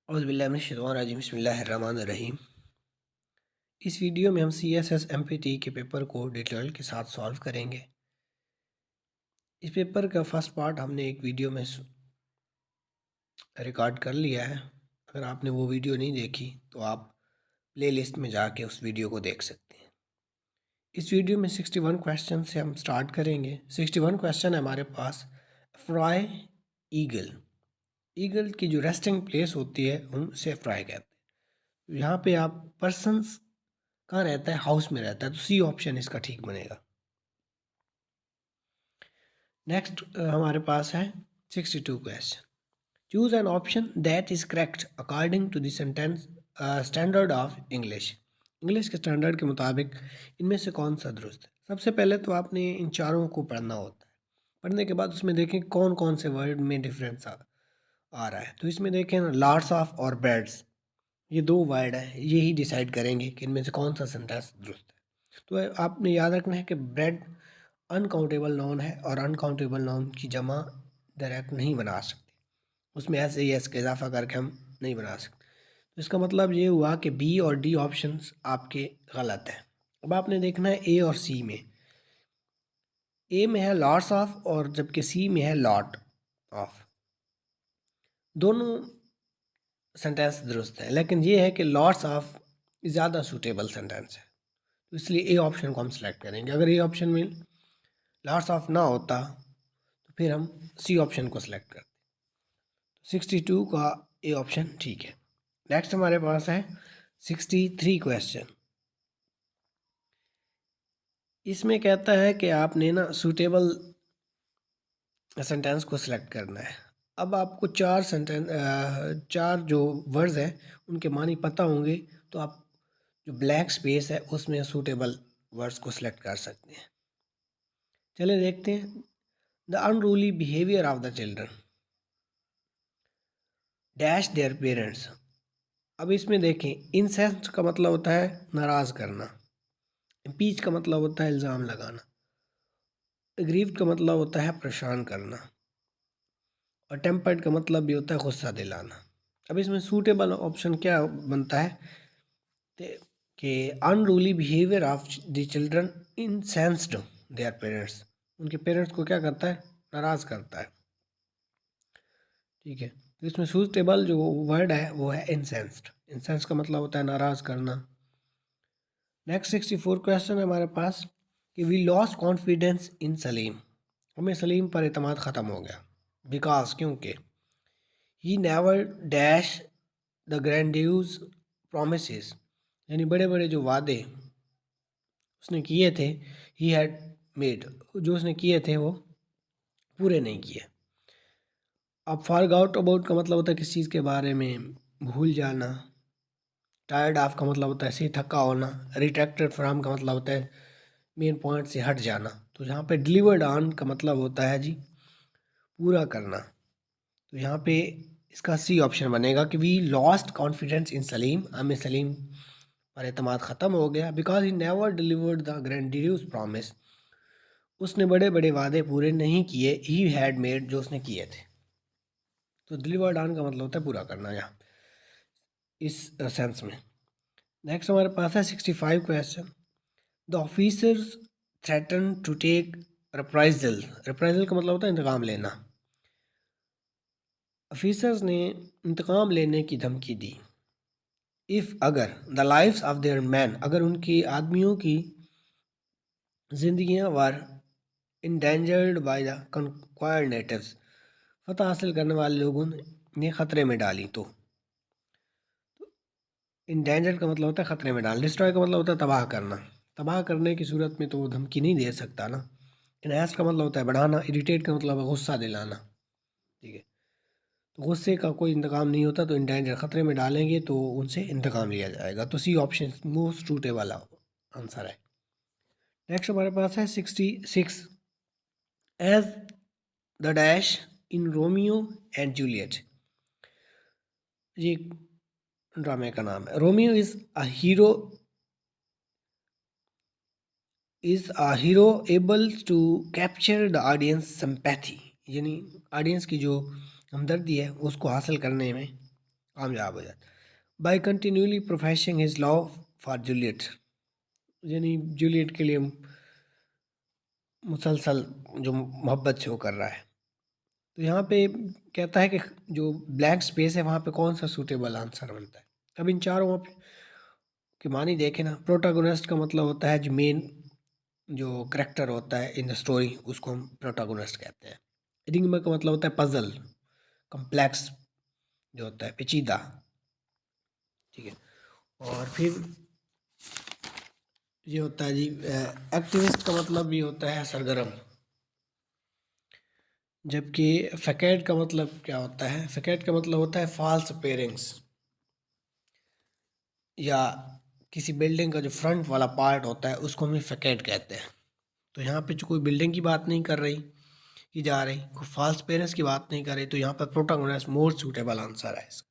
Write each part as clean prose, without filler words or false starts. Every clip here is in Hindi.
औज़ुबिल्लाहि बिस्मिल्लाहिर्रहमानिर्रहीम। इस वीडियो में हम CSS MPT के पेपर को डिटेल के साथ सॉल्व करेंगे। इस पेपर का फर्स्ट पार्ट हमने एक वीडियो में रिकॉर्ड कर लिया है। अगर आपने वो वीडियो नहीं देखी तो आप प्लेलिस्ट में जाके उस वीडियो को देख सकते हैं। इस वीडियो में 61 क्वेश्चन से हम स्टार्ट करेंगे। 61 क्वेश्चन है हमारे पास। फ्राई ईगल, ईगल की जो रेस्टिंग प्लेस होती है उनसे फ्राई कहते हैं। यहाँ पे आप पर्सन्स कहाँ रहता है, हाउस में रहता है, तो सी ऑप्शन इसका ठीक बनेगा। नेक्स्ट हमारे पास है 62 question. Choose an option that is correct according to the sentence standard of English. English के स्टैंडर्ड के मुताबिक इनमें से कौन सा दुरुस्त है। सबसे पहले तो आपने इन चारों को पढ़ना होता है। पढ़ने के बाद उसमें देखें कौन कौन से वर्ड में डिफरेंस आ रहा है। तो इसमें देखें ना, लॉट्स ऑफ और ब्रेड्स, ये दो वर्ड है, यही डिसाइड करेंगे कि इनमें से कौन सा सेंटेंस दुरुस्त है। तो आपने याद रखना है कि ब्रेड अनकाउंटेबल नाउन है और अनकाउंटेबल नाउन की जमा डायरेक्ट नहीं बना सकते, उसमें ऐसे ही एस का इजाफा करके हम नहीं बना सकते। तो इसका मतलब ये हुआ कि बी और डी ऑप्शंस आपके गलत हैं। अब आपने देखना है ए और सी में। ए में है लॉट्स ऑफ और जबकि सी में है लॉट ऑफ। दोनों सेंटेंस दुरुस्त है, लेकिन ये है कि लॉट्स ऑफ ज़्यादा सूटेबल सेंटेंस है, तो इसलिए ए ऑप्शन को हम सेलेक्ट करेंगे। अगर ए ऑप्शन में लॉट्स ऑफ ना होता तो फिर हम सी ऑप्शन को सिलेक्ट करते। 62 का ए ऑप्शन ठीक है। नेक्स्ट हमारे पास है 63 क्वेश्चन। इसमें कहता है कि आपने ना सूटेबल सेंटेंस को सिलेक्ट करना है। अब आपको चार जो वर्ड्स हैं उनके मानी पता होंगे, तो आप जो ब्लैंक स्पेस है उसमें सूटेबल वर्ड्स को सिलेक्ट कर सकते हैं। चलिए देखते हैं। The unruly behaviour of the children dash their parents. अब इसमें देखें, इंसेंस्ट का मतलब होता है नाराज़ करना, इम्पीच का मतलब होता है इल्ज़ाम लगाना, एग्रीव्ड का मतलब होता है परेशान करना, और टेम्पर्ड का मतलब भी होता है गुस्सा दिलाना। अब इसमें सूटेबल ऑप्शन क्या बनता है कि unruly behaviour of the children incensed their parents, उनके पेरेंट्स को क्या करता है, नाराज़ करता है। ठीक है, तो इसमें सूटेबल जो वर्ड है वो है इंसेंस्ड। इंसेंस का मतलब होता है नाराज़ करना। नेक्स्ट 64 क्वेश्चन है हमारे पास कि we lost confidence in Salim. हमें सलीम पर एतमाद ख़त्म हो गया। बिकॉज, क्योंकि he never dash the grandiose promises, यानी बड़े बड़े जो वादे उसने किए थे, ही हैड मेड, जो उसने किए थे वो पूरे नहीं किए। अब फॉरगॉट अबाउट का मतलब होता है किसी चीज़ के बारे में भूल जाना। टायर्ड ऑफ का मतलब होता है से थका होना। रिट्रैक्टेड फ्रॉम का मतलब होता है मेन पॉइंट से हट जाना। तो यहाँ पे डिलीवर्ड ऑन का मतलब होता है जी पूरा करना। तो यहाँ पे इसका सी ऑप्शन बनेगा कि we lost confidence in Salim, हमें सलीम पर एतमाद ख़त्म हो गया। Because he never delivered the grandiose promise, उसने बड़े बड़े वादे पूरे नहीं किए। ही हैड मेड, जो उसने किए थे। तो डिलीवर्ड ऑन का मतलब होता है पूरा करना यहाँ इस सेंस में। नेक्स्ट हमारे पास है 65 question. The officers threaten to take reprisal. Reprisal का मतलब होता है इंतकाम लेना। ऑफिसर्स ने इंतकाम लेने की धमकी दी। इफ़, अगर, the lives of their man, अगर उनकी आदमियों की जिंदगियां were endangered by the conquered natives, फतह हासिल करने वाले लोगों ने खतरे में डाली। तो इंडेंजर्ड का मतलब होता है खतरे में डालना। डिस्ट्रॉय का मतलब होता है तबाह करना। तबाह करने की सूरत में तो वो धमकी नहीं दे सकता ना। इनहेंस का मतलब होता है बढ़ाना। इरिटेट का मतलब है गुस्सा दिलाना। ठीक है, तो गुस्से का कोई इंतकाम नहीं होता, तो इंडेंजर खतरे में डालेंगे तो उनसे इंतकाम लिया जाएगा। तो C option most suitable answer है। नेक्स्ट हमारे पास है 66। As the dash in Romeo and Juliet, ये ड्रामे का नाम है। Romeo is a hero able to capture the audience sympathy, यानी ऑडियंस की जो हमदर्दी है उसको हासिल करने में कामयाब हो जाता है। By continually professing his love for Juliet, यानी जूलियट के लिए मुसलसल जो मोहब्बत शो कर रहा है। तो यहाँ पे कहता है कि जो ब्लैंक स्पेस है वहाँ पे कौन सा सूटेबल आंसर बनता है। अब इन चारों की मानी देखें ना, प्रोटागोनिस्ट का मतलब होता है जो मेन जो करेक्टर होता है इन द स्टोरी, उसको हम प्रोटागोनिस्ट कहते हैं। एनिग्मा का मतलब होता है पजल, कॉम्प्लेक्स जो होता है, पेचीदा, ठीक है। और फिर ये होता है जी एक्टिविस्ट का मतलब भी होता है सरगर्म। जबकि फैकेट का मतलब क्या होता है, फैकेट का मतलब होता है फॉल्स अपेयरेंस, या किसी बिल्डिंग का जो फ्रंट वाला पार्ट होता है उसको हम फैकेट कहते हैं। तो यहाँ पे जो कोई बिल्डिंग की बात नहीं कर रही की जा रही, कोई फॉल्स अपेयरेंस की बात नहीं कर रही, तो यहाँ पर प्रोटोगोनिस्ट मोर सूटेबल आंसर है इसका।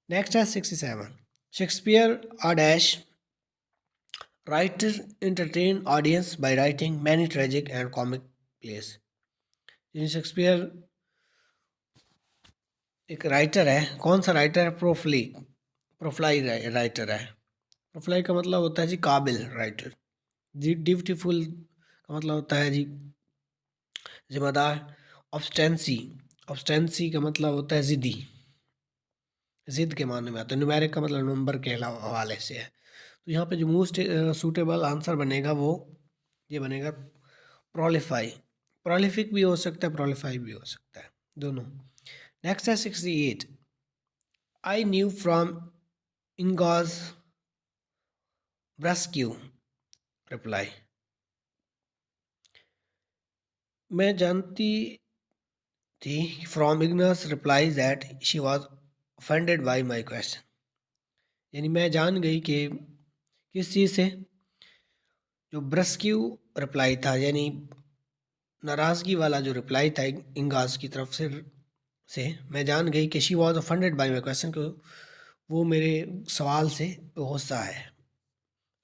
नेक्स्ट है 67, Shakespeare a dash writer entertain audience by writing many tragic and comic plays। यानी शेक्सपियर एक राइटर है, कौन सा राइटर है, प्रोफ्लाई राइटर है। प्रोफ्लाई का मतलब होता है जी काबिल राइटर। जी ड्यूटीफुल का मतलब होता है जी जिम्मेदार। ऑब्स्टेंसी, ऑब्स्टेंसी का मतलब होता है जिद्दी, जिद के मानने में आता है। न्यूमेरिक का मतलब नंबर के हवाले से है। तो यहाँ पे जो मोस्ट सूटेबल आंसर बनेगा वो ये बनेगा प्रोलिफाई। प्रोलिफिक भी हो सकता है, प्रोलिफाई भी हो सकता है, दोनों। नेक्स्ट है 68, आई न्यू फ्रॉम इंगॉज ब्रस्क्यू रिप्लाई। मैं जानती थी from Ignis reply that she was offended by my question. यानी मैं जान गई कि किस चीज़ से, जो ब्रस्क्यू रिप्लाई था, यानी नाराज़गी वाला जो रिप्लाई था इंगाज की तरफ से मैं जान गई कि she was offended by my question, को वो मेरे सवाल से गुस्सा है।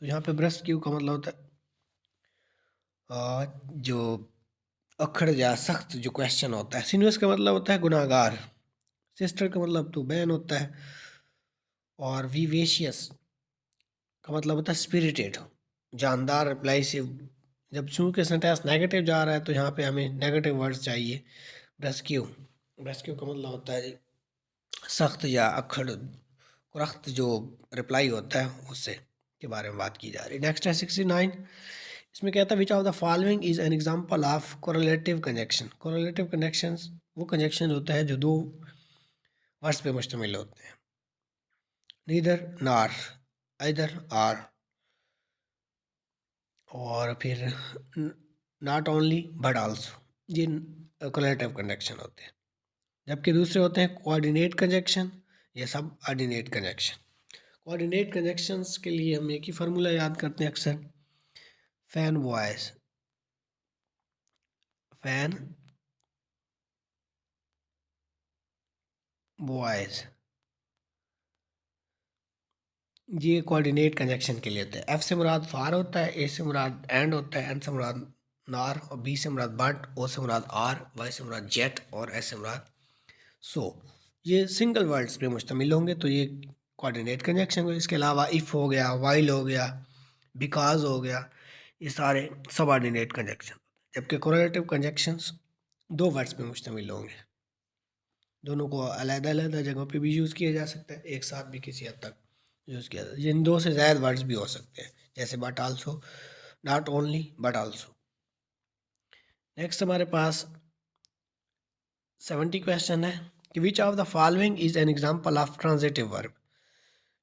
तो यहाँ पे ब्रस्क्यू का मतलब होता है जो अखड़ या सख्त जो क्वेश्चन होता है। सीनियस का मतलब होता है गुनाहगार। सिस्टर का मतलब तो बहन होता है। और विवेशियस का मतलब होता है स्पिरिटेड, जानदार रिप्लाई से। जब चूंकि सेंटेंस नेगेटिव जा रहा है तो यहाँ पे हमें नेगेटिव वर्ड्स चाहिए। रेस्क्यू, रेस्क्यू का मतलब होता है सख्त या अखड़ कुरख्त जो रिप्लाई होता है उससे के बारे में बात की जा रही है। नेक्स्ट है 69, इसमें कहता है विच of the following is an example of correlative conjunction. Correlative conjunctions वो कंजक्शन होता है जो दो वर्ड्स पे मुश्तमिल होते हैं, नीदर नार, आइदर आर, और फिर नॉट ओनली बट आल्सो, ये कोरिलेटिव कंजक्शन होते हैं। जबकि दूसरे होते हैं कोऑर्डिनेट कंजक्शन या सब ऑर्डिनेट कंजक्शन। कोऑर्डिनेट कंजक्शंस के लिए हम एक ही फार्मूला याद करते हैं अक्सर, फैन बॉयज, फैन बॉयज, ये कोऑर्डिनेट कंजक्शन के लिए होता है। एफ से मुराद फार होता है, ए से मुराद एंड होता है, एन से मुराद नार, और बी से मुराद बट, ओ से मुराद आर, वाई से मुराद जेट, और एस से मुराद सो। ये सिंगल वर्ड्स पे मुश्तमिल होंगे तो ये कोऑर्डिनेट कंजक्शन हो। इसके अलावा इफ़ हो गया, वाइल हो गया, बिकॉज हो गया, ये सारे सबऑर्डिनेट कंजक्शन। जबकि कोरिलेटिव कंजक्शंस दो वर्ड्स पे मुश्तमिल होंगे। दोनों को अलग-अलग जगहों पे भी यूज़ किया जा सकता है, एक साथ भी किसी हद तक यूज़ किया जाता है। जिन दो से ज़्यादा वर्ड्स भी हो सकते हैं, जैसे but also, not only but also. Next हमारे पास 70 क्वेश्चन है कि विच of the following is an example of transitive verb.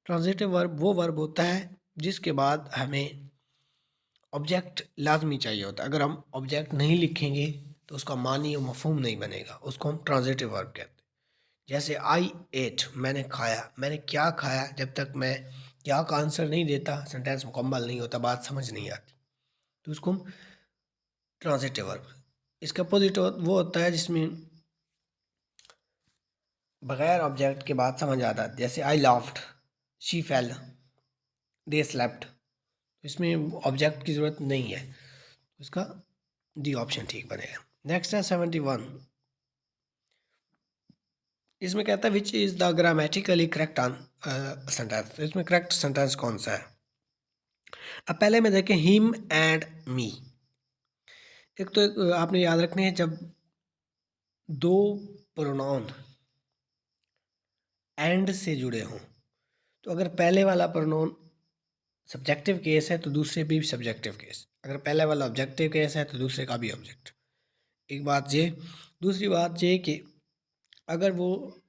Transitive verb वो वर्ब होता है जिसके बाद हमें ऑब्जेक्ट लाजमी चाहिए होता है। अगर हम ऑब्जेक्ट नहीं लिखेंगे तो उसका मानी और मफहूम नहीं बनेगा, उसको हम ट्रांजिटिव वर्ब कहते हैं। जैसे आई एट, मैंने खाया, मैंने क्या खाया, जब तक मैं क्या का आंसर नहीं देता सेंटेंस मुकम्मल नहीं होता, बात समझ नहीं आती, तो उसको हम ट्रांजिटिव वर्ब। इसका अपोजिट वो होता है जिसमें बगैर ऑब्जेक्ट के बाद समझ आता है, जैसे I laughed, she fell, they slept. इसमें ऑब्जेक्ट की ज़रूरत नहीं है, इसका डी ऑप्शन ठीक बनेगा। नेक्स्ट है 71, इसमें कहता है which is the grammatically correct sentence. इसमें करेक्ट सेंटेंस कौन सा है? अब पहले में देखें हिम एंड मी। एक तो आपने याद रखने हैं जब दो प्रोनाउन एंड से जुड़े हों, तो अगर पहले वाला प्रोनाउन सब्जेक्टिव केस है तो दूसरे भी सब्जेक्टिव केस, अगर पहले वाला ऑब्जेक्टिव केस है तो दूसरे का भी ऑब्जेक्ट। एक बात ये। दूसरी बात ये कि अगर वो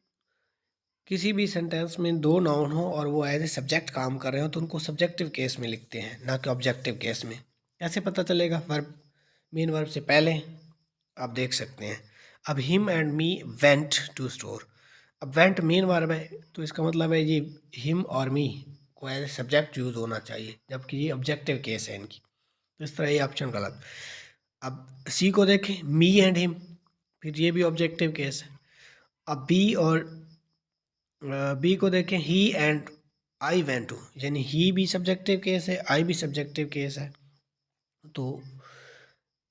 किसी भी सेंटेंस में दो नाउन हो और वो एज ए सब्जेक्ट काम कर रहे हो तो उनको सब्जेक्टिव केस में लिखते हैं, ना कि ऑब्जेक्टिव केस में। कैसे पता चलेगा? वर्ब, मेन वर्ब से पहले आप देख सकते हैं। अब him and me went to store. अब वेंट मेन वर्ब है तो इसका मतलब है ये हिम और मी को एज ए सब्जेक्ट यूज होना चाहिए, जबकि ये ऑब्जेक्टिव केस है इनकी, तो इस तरह ये ऑप्शन गलत। अब सी को देखें मी एंड हिम, फिर ये भी ऑब्जेक्टिव केस है। अब बी और बी को देखें ही एंड आई वेंट टू, यानी ही भी सब्जेक्टिव केस है, आई भी सब्जेक्टिव केस है, तो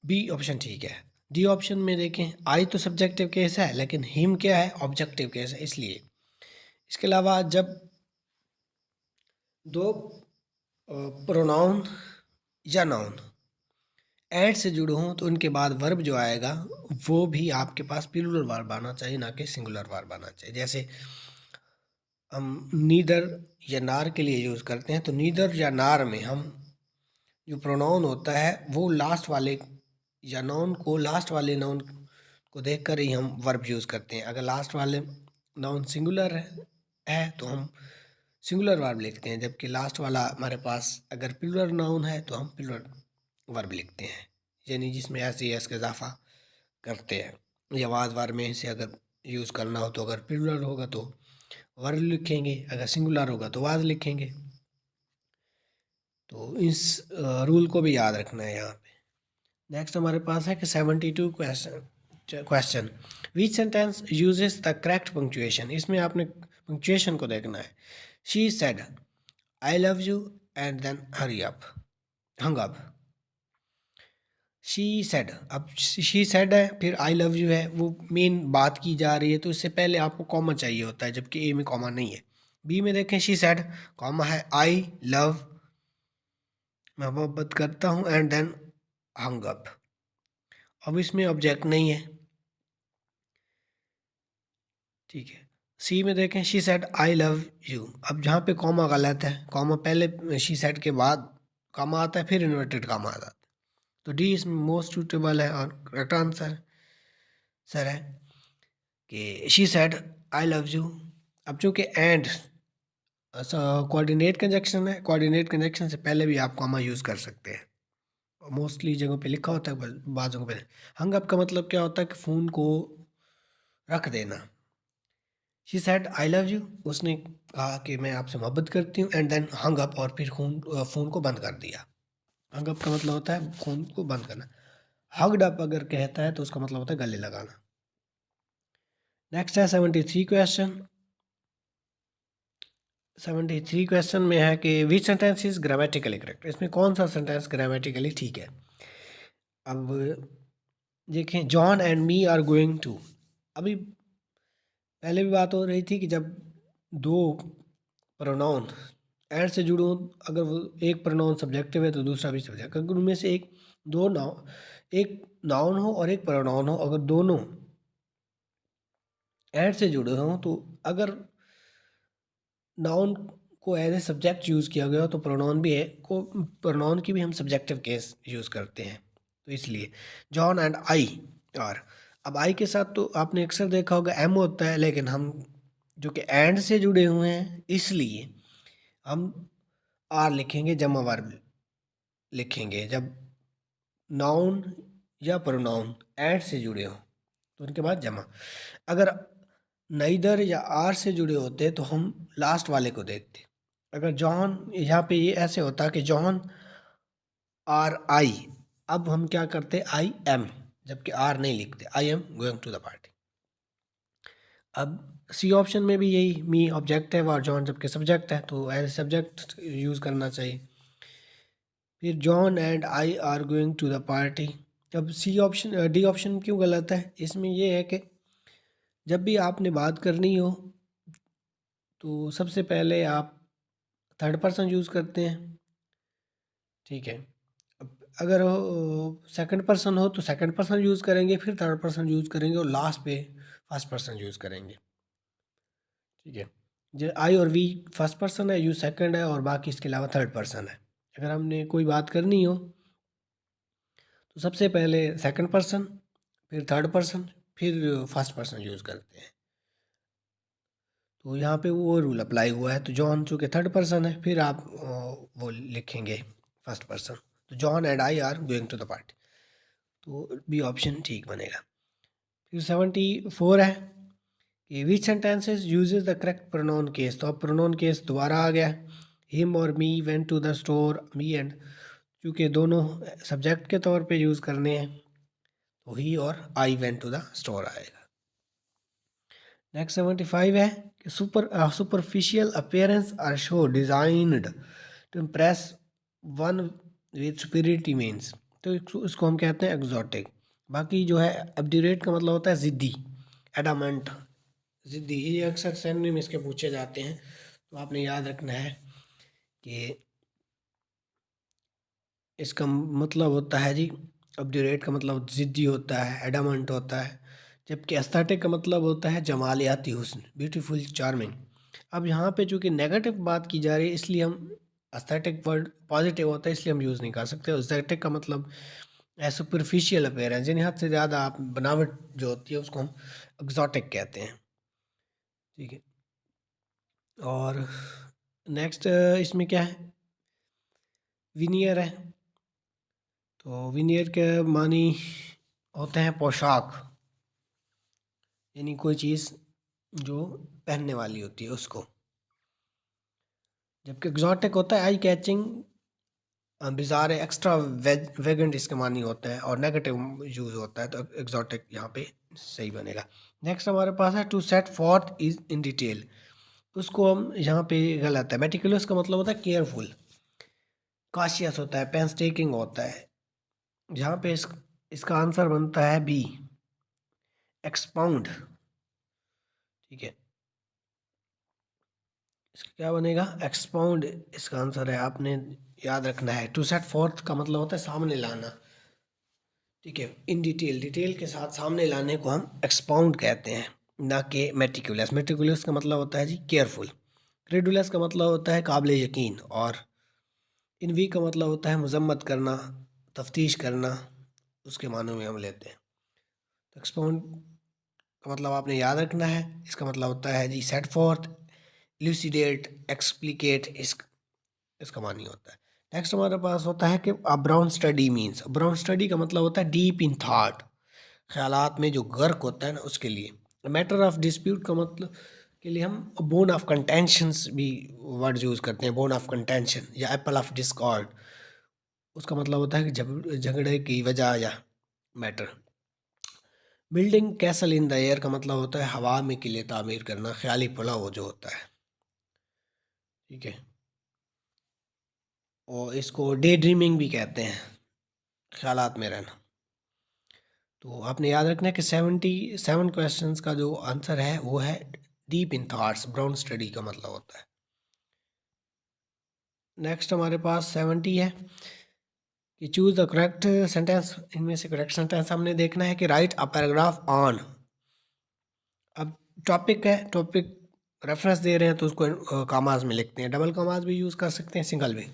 बी ऑप्शन ठीक है। डी ऑप्शन में देखें आई तो सब्जेक्टिव केस है लेकिन हिम क्या है? ऑब्जेक्टिव केस है, इसलिए। इसके अलावा जब दो प्रोनाउन या नाउन एड से जुड़े हों तो उनके बाद वर्ब जो आएगा वो भी आपके पास प्लूरल वर्ब आना चाहिए, ना कि सिंगुलर वर्ब आना चाहिए। जैसे हम नीदर या नार के लिए यूज़ करते हैं, तो नीदर या नार में हम जो प्रोनाउन होता है वो लास्ट वाले या नाउन को, लास्ट वाले नाउन को देखकर ही हम वर्ब यूज़ करते हैं। अगर लास्ट वाले नाउन सिंगुलर है तो हम सिंगुलर वर्ब लिखते हैं, जबकि लास्ट वाला हमारे पास अगर प्लूरल नाउन है तो हम प्लूरल वर्ब लिखते हैं, यानी जिसमें एस ई एस का इजाफा करते हैं। या वाज वार में से अगर यूज़ करना हो तो अगर प्लूरल होगा तो वर्ब लिखेंगे, अगर सिंगुलर होगा तो वाज लिखेंगे। तो इस रूल को भी याद रखना है यहाँ पे। नेक्स्ट हमारे पास है कि 72 question which sentence uses the correct punctuation. इसमें आपने पंक्चुएशन को देखना है। She said I love you and then hurry up, hung up. She said, अब शी सेड है फिर आई लव यू है, वो मेन बात की जा रही है तो इससे पहले आपको कॉमा चाहिए होता है, जबकि ए में कॉमा नहीं है। बी में देखें शी सेड कॉमा है, आई लव मैं मोहब्बत करता हूँ एंड देन हंग अप। अब इसमें ऑब्जेक्ट नहीं है, ठीक है। सी में देखें she said I love you, अब जहाँ पे कॉमा गलत है, कॉमा पहले शी सेड के बाद कॉमा आता है, फिर इन्वर्टेड कॉमा आता है, तो डी इसमें मोस्ट सूटेबल है और करेक्ट आंसर सर है कि she said I love you. अब चूँकि एंड कोऑर्डिनेट कंजक्शन है, कोऑर्डिनेट कंजक्शन से पहले भी आप कॉमा यूज़ कर सकते हैं, मोस्टली जगहों पे लिखा होता है, बाद जगहों पे। हंग अप का मतलब क्या होता है कि फ़ोन को रख देना। She said I love you, उसने कहा कि मैं आपसे मोहब्बत करती हूँ एंड देन हंग अप, और फिर फ़ोन को बंद कर दिया। हंग अप का मतलब होता है फ़ोन को बंद करना। हग्ड अप अगर कहता है तो उसका मतलब होता है गले लगाना। नेक्स्ट है 73 क्वेश्चन। 73 क्वेश्चन में है कि which sentence is grammatically correct. इसमें कौन सा सेंटेंस ग्रामेटिकली ठीक है? अब देखें John and me are going to. अभी पहले भी बात हो रही थी कि जब दो प्रोनाउन एंड से जुड़ो, अगर वो एक प्रोनाउन सब्जेक्टिव है तो दूसरा भी सब्जेक्ट, अगर उनमें से एक नाउन हो और एक प्रोनाउन हो, अगर दोनों एंड से जुड़े हों तो अगर नाउन को एज ए सब्जेक्ट यूज़ किया गया तो प्रोनाउन भी है को प्रोनाउन की भी हम सब्जेक्टिव केस यूज़ करते हैं, तो इसलिए जॉन एंड आई आर। अब आई के साथ तो आपने अक्सर देखा होगा एम होता है, लेकिन हम जो कि एंड से जुड़े हुए हैं इसलिए हम आर लिखेंगे, जमा वर्ब लिखेंगे जब नाउन या प्रोनाउन एंड से जुड़े हों तो उनके बाद जमा। अगर नाइदर या आर से जुड़े होते तो हम लास्ट वाले को देखते। अगर जॉन, यहाँ पे ये ऐसे होता कि जॉन आर आई, अब हम क्या करते आई एम, जबकि आर नहीं लिखते, I am going to the party. अब सी ऑप्शन में भी यही मी ऑब्जेक्ट है और जॉन जबकि सब्जेक्ट है, तो एज सब्जेक्ट यूज़ करना चाहिए। फिर John and I are going to the party. अब सी ऑप्शन डी ऑप्शन क्यों गलत है? इसमें ये है कि जब भी आपने बात करनी हो तो सबसे पहले आप थर्ड पर्सन यूज़ करते हैं, ठीक है। अब अगर सेकंड पर्सन हो तो सेकंड पर्सन यूज़ करेंगे, फिर थर्ड पर्सन यूज़ करेंगे और लास्ट पे फर्स्ट पर्सन यूज़ करेंगे, ठीक है। जो आई और वी फर्स्ट पर्सन है, यू सेकंड है और बाकी इसके अलावा थर्ड पर्सन है। अगर हमने कोई बात करनी हो तो सबसे पहले सेकंड पर्सन, फिर थर्ड पर्सन, फिर फर्स्ट पर्सन यूज़ करते हैं। तो यहाँ पे वो रूल अप्लाई हुआ है। तो जॉन चूँकि थर्ड पर्सन है, फिर आप वो लिखेंगे फर्स्ट पर्सन। तो John and I are going to the party, तो बी ऑप्शन ठीक बनेगा। फिर 74 है कि which sentences uses the correct pronoun case. तो अब प्रोनाउन केस दोबारा आ गया। हिम और me went to the store, me and, क्योंकि दोनों सब्जेक्ट के तौर पे यूज़ करने हैं तो ही और I went to the store आएगा। नेक्स्ट 75 है कि superficial appearance are show designed to impress one with superiority means. तो इसको हम कहते हैं एग्जॉटिक। बाकी जो है एब्ड्यूरेट का मतलब होता है ज़िद्दी, एडामेंट, ज़िद्दी। ये अक्सर सिनोनिम इसके पूछे जाते हैं, तो आपने याद रखना है कि इसका मतलब होता है जी, एब्ड्यूरेट का मतलब ज़िद्दी होता है, एडामेंट होता है। जबकि एस्थेटिक का मतलब होता है जमालियाती हुस्न, ब्यूटीफुल, चार्मिंग। अब यहाँ पे चूँकि नेगेटिव बात की जा रही है इसलिए हम एस्थेटिक वर्ड पॉजिटिव होता है इसलिए हम यूज़ नहीं कर सकते। एस्थेटिक का मतलब है सुपरफिशियल अपीयरेंस, यानी हद से ज़्यादा आप बनावट जो होती है उसको हम एक्सोटिक कहते हैं, ठीक है। और नेक्स्ट इसमें क्या है, विनियर है। तो विनियर के मानी होते हैं पोशाक, यानी कोई चीज़ जो पहनने वाली होती है उसको। जबकि एक्सोटिक होता है आई कैचिंग, बिजार, एक्स्ट्रा वेगेंट इसके मानी होता है और नेगेटिव यूज होता है। तो एक्सोटिक यहाँ पे सही बनेगा। नेक्स्ट हमारे पास है to set forth is in detail. उसको हम यहाँ पे गलत है। मेटिकुलस का मतलब होता है केयरफुल, कॉशियस होता है, पेंस्टेकिंग होता है। यहाँ पे इसका आंसर बनता है बी, एक्सपाउंड, ठीक है। इसका क्या बनेगा, एक्सपाउंड इसका आंसर है। आपने याद रखना है टू सेट फोर्थ का मतलब होता है सामने लाना, ठीक है। इन डिटेल, डिटेल के साथ सामने लाने को हम एक्सपाउंड कहते हैं, ना कि मेटिकुलस। मेटिकुलस का मतलब होता है जी केयरफुल। क्रेडुलस का मतलब होता है काबिल यकीन। और इनवी का मतलब होता है मजम्मत करना, तफ्तीश करना, उसके मानों में हम लेते हैं। तो एक्सपाउंड का मतलब आपने याद रखना है। इसका मतलब होता है जी सेट फोर्थ, इल्यूसिडेट, एक्सप्लिकेट, इसका मानी होता है। नेक्स्ट हमारे पास होता है कि brown study means. Brown study का मतलब होता है डीप इन थॉट, ख्यालात में जो गर्क होता है ना उसके लिए। मैटर ऑफ डिस्प्यूट का मतलब के लिए हम बोन ऑफ कंटेंशंस भी वर्ड यूज़ करते हैं। बोन ऑफ कंटेंशन या एप्पल ऑफ डिस्कॉर्ड, उसका मतलब होता है कि झगड़े की वजह या matter. Building castle in the air का मतलब होता है हवा में किले तामीर करना, ख्याली पुलाव जो होता है, ठीक है। और इसको डे ड्रीमिंग भी कहते हैं, ख्यालात में रहना। तो आपने याद रखना है कि 77 क्वेश्चंस का जो आंसर है वो है deep in thoughts, brown study का मतलब होता है। नेक्स्ट हमारे पास 70 है कि चूज द करेक्ट सेंटेंस। इनमें से करेक्ट सेंटेंस हमने देखना है कि राइट अ पैराग्राफ ऑन। अब टॉपिक है, टॉपिक रेफरेंस दे रहे हैं तो उसको कामाज में लिखते हैं। डबल कामाज भी यूज़ कर सकते हैं, सिंगल भी।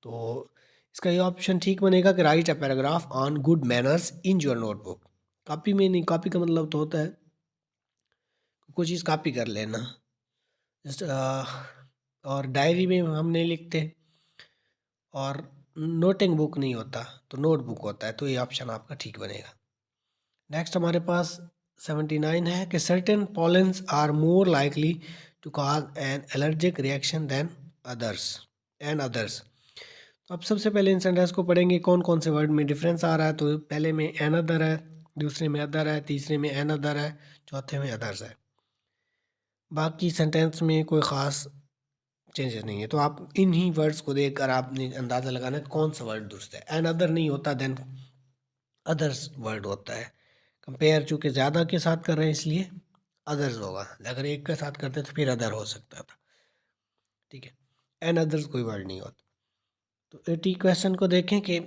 तो इसका ये ऑप्शन ठीक बनेगा कि right a paragraph on good manners in your notebook. Copy में नहीं, कॉपी का मतलब तो होता है कोई चीज़ कॉपी कर लेना। जस्ट और डायरी में हम नहीं लिखते, और नोटिंग बुक नहीं होता तो नोटबुक होता है। तो ये ऑप्शन आपका ठीक बनेगा। नेक्स्ट हमारे पास 79 है कि certain pollens are more likely to cause an allergic reaction than others. तो अब सबसे पहले इन सेंटेंस को पढ़ेंगे कौन कौन से वर्ड में डिफरेंस आ रहा है। तो पहले में एन अदर है, दूसरे में अदर है, तीसरे में एन अदर है, चौथे में अदर्स है। बाकी सेंटेंस में कोई ख़ास चेंजेस नहीं है। तो आप इन्हीं वर्ड्स को देखकर आपने अंदाज़ा लगाना है कौन सा वर्ड दुरुस्त है। एन अदर नहीं होता, देन अदर्स वर्ड होता है। कंपेयर चूँकि ज़्यादा के साथ कर रहे हैं इसलिए अदर्स होगा, अगर एक के साथ करते तो फिर अदर हो सकता था, ठीक है। एंड अदर्स कोई वर्ड नहीं होता। तो 80 क्वेश्चन को देखें कि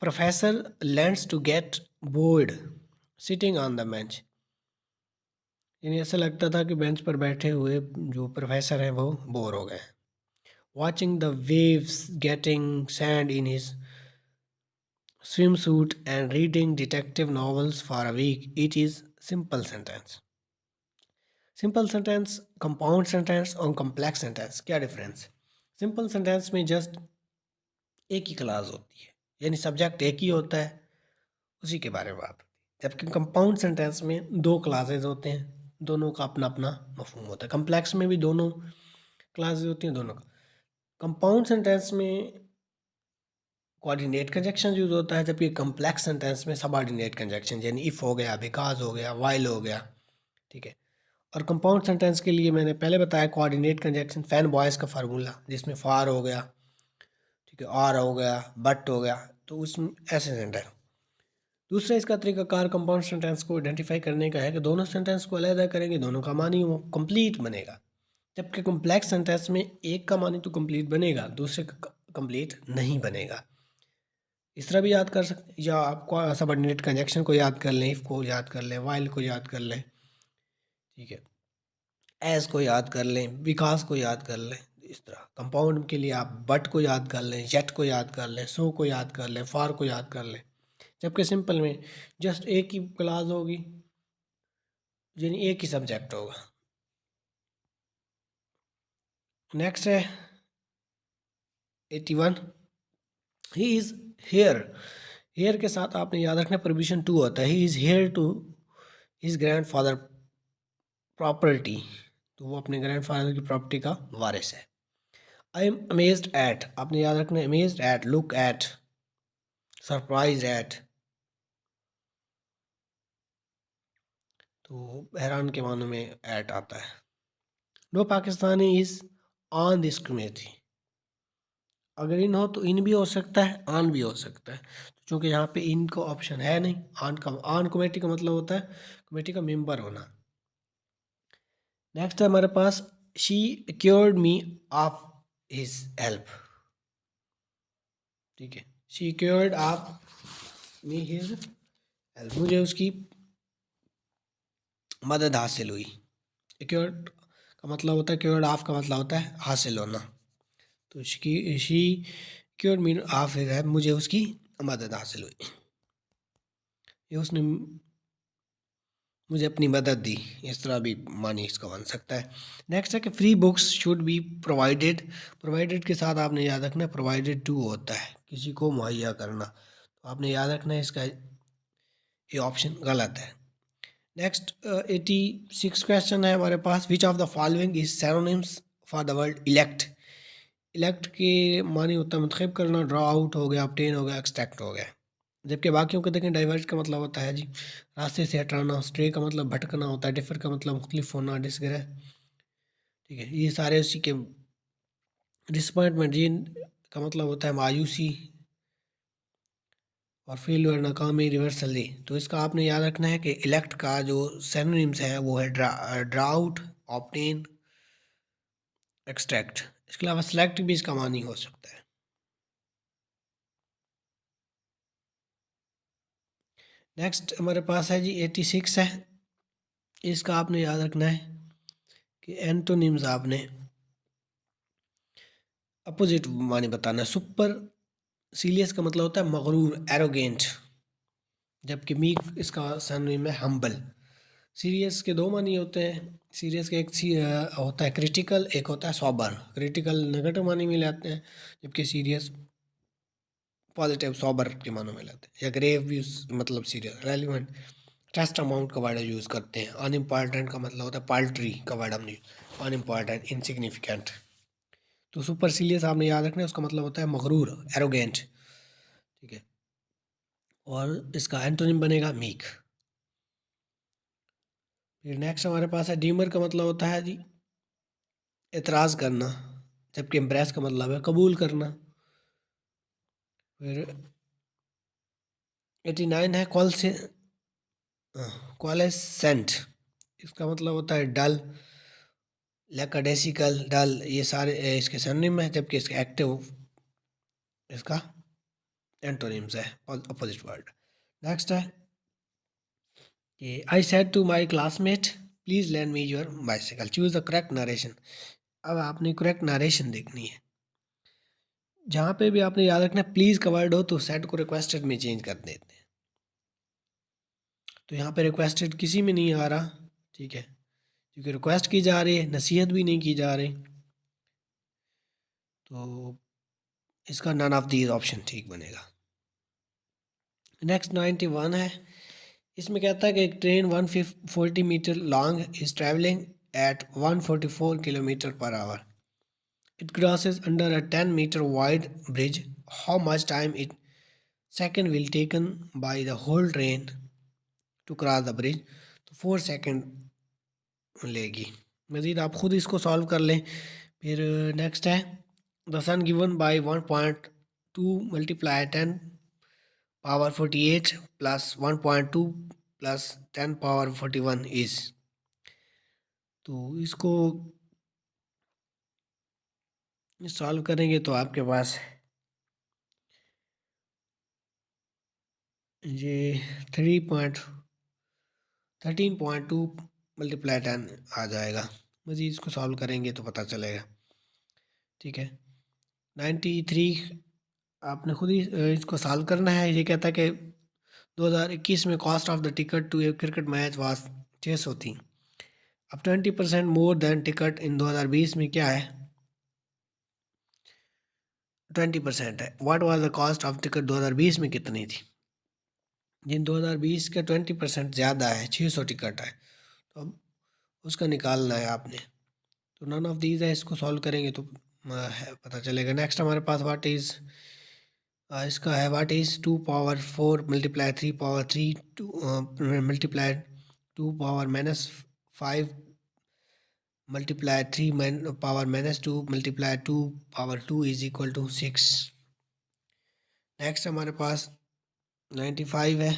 professor learns to get bored sitting on the bench, यानी ऐसा लगता था कि बेंच पर बैठे हुए जो प्रोफेसर हैं वो बोर हो गए। Watching the waves getting sand in his swimsuit and reading detective novels for a week, it is simple sentence. Simple sentence, compound sentence और कॉम्प्लेक्स सेंटेंस, क्या डिफरेंस? सिंपल सेंटेंस में जस्ट एक ही क्लास होती है, यानी सब्जेक्ट एक ही होता है, उसी के बारे में बात होती है। जबकि कंपाउंड सेंटेंस में दो क्लासेस होते हैं, दोनों का अपना अपना मफहूम होता है। कॉम्प्लेक्स में भी दोनों क्लासेस होती हैं, दोनों का। कंपाउंड सेंटेंस में कोऑर्डिनेट कंजक्शन यूज होता है, जबकि कॉम्प्लेक्स सेंटेंस में सबऑर्डिनेट कंजक्शन, यानी इफ हो गया, बिकॉज हो गया, वाइल हो गया, ठीक है। और कंपाउंड सेंटेंस के लिए मैंने पहले बताया कोऑर्डिनेट कंजक्शन, फैन बॉयज़ का फार्मूला, जिसमें फार हो गया, ठीक है, आर हो गया, बट हो गया, तो उसमें ऐसे सेंटेंस। दूसरा इसका तरीकाकार कंपाउंड सेंटेंस को आइडेंटिफाई करने का है कि दोनों सेंटेंस को अलग करेंगे, दोनों का मानी वो कंप्लीट बनेगा। जबकि कॉम्प्लेक्स सेंटेंस में एक का मानी तो कंप्लीट बनेगा, दूसरे का कंप्लीट नहीं बनेगा। इस तरह भी याद कर सकते, या आपको सबऑर्डिनेट कंजक्शन को याद कर लें, इफ को याद कर लें, वाइल को याद कर लें, ठीक है, एज को याद कर लें, विकास को याद कर लें। इस तरह कंपाउंड के लिए आप बट को याद कर लें, येट को याद कर लें, सो को याद कर लें, फॉर को याद कर लें। जबकि सिंपल में जस्ट एक ही क्लास होगी, यानी एक ही सब्जेक्ट होगा। नेक्स्ट है 81, ही इज़ हेयर। हेयर के साथ आपने याद रखना प्रीपोजिशन टू होता है। He is heir to his grandfather property, तो वो अपने ग्रैंडफादर की प्रॉपर्टी का वारिस है। आई एम अमेज्ड एट, आपने याद रखना amazed at, look at, surprise at, तो हैरान के मानों में एट आता है। No Pakistani is on this committee, अगर इन हो तो इन भी हो सकता है, ऑन भी हो सकता है, तो चूँकि यहाँ पे इन का ऑप्शन है नहीं, ऑन कमेटी का मतलब होता है कमेटी का मेंबर होना। नेक्स्ट है हमारे पास she cured me of his help, ठीक है, she cured of me his help, मुझे उसकी मदद हासिल हुई। क्योर्ड का मतलब होता है, क्योर्ड ऑफ का मतलब होता है हासिल होना, तो she cured me of his help, मुझे उसकी मदद हासिल हुई, ये उसने मुझे अपनी मदद दी, इस तरह भी मानी इसका बन सकता है। नेक्स्ट है कि free books should be provided, provided के साथ आपने याद रखना है प्रोवाइडेड टू होता है, किसी को मुहैया करना, तो आपने याद रखना है इसका ये ऑप्शन गलत है। नेक्स्ट 86 क्वेश्चन है हमारे पास, which of the following is synonyms for the word elect. Elect के मानी होता है मुंतखब करना, ड्रॉ आउट हो गया, ऑब्टेन हो गया, एक्सट्रैक्ट हो गया। जबकि बाकियों को देखें, डाइवर्ज का मतलब होता है जी रास्ते से हटाना, स्ट्रे का मतलब भटकना होता है, डिफर का मतलब मुख्तलिफ होना, डिसग्रह, ठीक है, ये सारे उसी के। डिसअपॉइंटमेंट जी का मतलब होता है मायूसी, और फेलियर नाकामी, रिवर्सल दी, तो इसका आपने याद रखना है कि इलेक्ट का जो सिनोनिम्स है वो है ड्राउट, ऑब्टेन, एक्सट्रैक्ट। इसके अलावा सेलेक्ट भी इसका मानी हो सकता है। नेक्स्ट हमारे पास है जी 86 है, इसका आपने याद रखना है कि एंटोनिम्स आपने अपोजिट मानी बताना है। सुपर सीलियस का मतलब होता है मगरूर, एरोगेंट, जबकि मीक इसका सिनोनिम है हम्बल। सीरियस के दो मानी होते हैं, सीरियस का एक होता है क्रिटिकल, एक होता है सॉबर। क्रिटिकल नेगेटिव मानी में लाते हैं, जबकि सीरियस पॉजिटिव सॉबर के मानों में लाते हैं। या ग्रेव भी मतलब सीरियस, रेलिवेंट, टेस्ट अमाउंट का वर्ड यूज़ करते हैं। अनइम्पॉर्टेंट का मतलब होता है पाल्ट्री का वर्ड हमने, अनइम्पॉर्टेंट, इनसिग्निफिकेंट। तो सुपर सीरियस आपने याद रखना है, उसका मतलब होता है मगरूर, एरोगेंट, ठीक है, और इसका एंटोनिम बनेगा मीक। फिर नेक्स्ट हमारे पास है डीमर का मतलब होता है जी एतराज़ करना, जबकि इम्प्रेस का मतलब है कबूल करना। फिर 89 है कॉल से क्वालेसेंट, इसका मतलब होता है डल, लैकाडेसिकल, डल, ये सारे इसके सिनोनिम है, जबकि इसका एक्टिव इसका एंटोनिम्स है, अपोजिट वर्ड। नेक्स्ट है कि I said to my classmate please lend me your bicycle, choose the correct narration. अब आपने करेक्ट नरेशन देखनी है। जहाँ पे भी आपने याद रखना है प्लीज का वर्ड हो तो सेट को रिक्वेस्टेड में चेंज कर देते हैं। तो यहाँ पे रिक्वेस्टेड किसी में नहीं आ रहा, ठीक है, क्योंकि रिक्वेस्ट की जा रही है, नसीहत भी नहीं की जा रही, तो इसका नन ऑफ दीज ऑप्शन ठीक बनेगा। नेक्स्ट 91 है, इसमें कहता है कि एक train 140 metre long is travelling at 144 kilometre per hour, it crosses under a 10 metre wide bridge, how much time it second will taken by the whole train to cross the bridge, तो 4 सेकेंड लेगी। मज़ीद आप खुद इसको सॉल्व कर लें। फिर नेक्स्ट है the sum given by 1.2 multiply 10 power 48 plus 1.2 plus 10 power 41 is, तो इसको सॉल्व करेंगे तो आपके पास ये 13.2 मल्टीप्लाई 10 आ जाएगा। मज़ीद इसको सॉल्व करेंगे तो पता चलेगा, ठीक है। 93 आपने खुद ही इसको सॉल्व करना है। ये कहता है कि 2021 में cost of the ticket to a cricket match was 600 थी, अब 20% मोर देन टिकट इन 2020 में क्या है, 20% है। What was the cost of ticket 2020 में कितनी थी, जिन 2020 का 20% ज़्यादा है, 600 टिकट है, तो अब उसका निकालना है आपने। तो नन ऑफ दीज है, इसको सॉल्व करेंगे तो पता चलेगा। नेक्स्ट हमारे पास व्हाट इज़, इसका है what is 2 power 4 multiply 3 power 3 to multiply 2 power -5 multiply 3 power -2 multiply 2 power 2 is equal to 6। Next हमारे पास 95 है,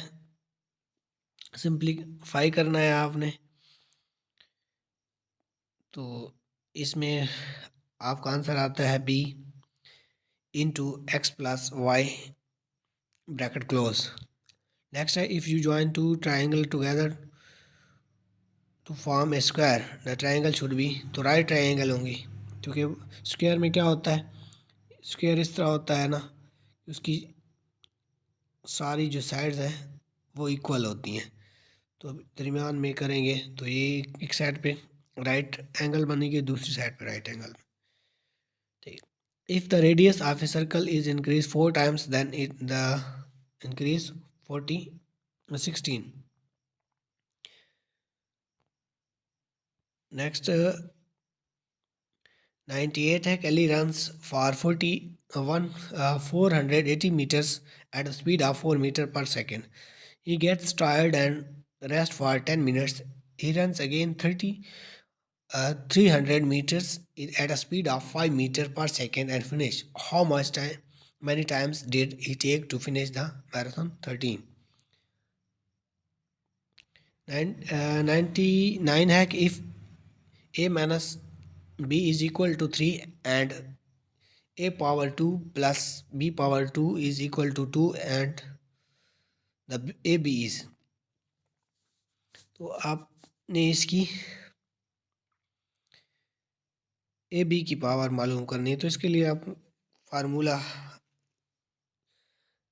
सिंप्लीफाई करना है आपने, तो इसमें आपका आंसर आता है B into X plus Y bracket close. Next है if you join two triangle together to form a square the triangle should be, तो राइट ट्राइंगल होंगी, क्योंकि स्क्वायर में क्या होता है, स्क्वायर इस तरह होता है ना, उसकी सारी जो साइड्स हैं वो इक्वल होती हैं, तो दरमियान में करेंगे तो ये एक साइड पे राइट एंगल बनेगी, दूसरी साइड पे राइट एंगल, ठीक। If the radius of a circle is increase 4 times then it the increase 16। Next 98 है, Kelly runs for 480 meters at a speed of 4 meters per second. He gets tired and rests for 10 minutes. He runs again 300 meters at a speed of 5 meters per second and finish. How much time? Many times did he take to finish the marathon? 13. 99 है कि if a minus b is equal to 3 and a power 2 plus b power 2 is equal to 2 and the ab is, तो आपने इसकी ए बी की पावर मालूम करनी है, तो इसके लिए आप फार्मूला